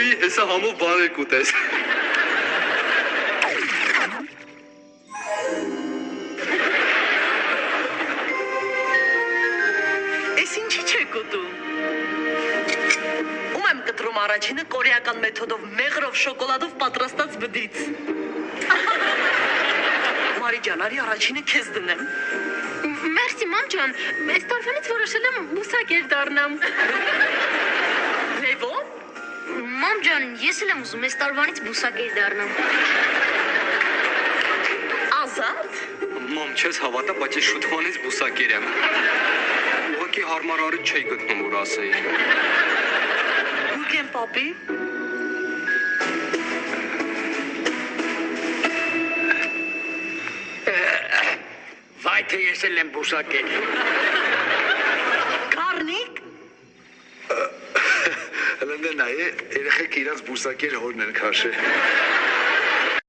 պապի, հեսա համով բարեր կուտես։ Էս ինչի չեք ուտում։ Ում եմ կտրում առաջինը կորեական մեթոդով մեղրով շոկոլադով պատրաստած բդից։ Մարի ջան, արի առաջինը քեզ դնեմ։ Մերսի մամ ջան, այս տարվանից որոշել եմ բուսակեր դառնամ։ Լևո։ Մամ ջան, ես էլ եմ ուզում այս տարվանից բուսակեր դառնամ։ Ազատ։ Մամ, չես հավատա, բայց ես շուտվանից բուսակեր եմ։ Ուղղակի հարմար առիթ չէի գտնում, որ ասեի։ Գուգեն պապի։ Վայ թե ես էլ եմ բուսակեր։ Կարնիկ։ Հլնդե նայ է, երեխեք իրանց բուսակեր հորն են քաշել։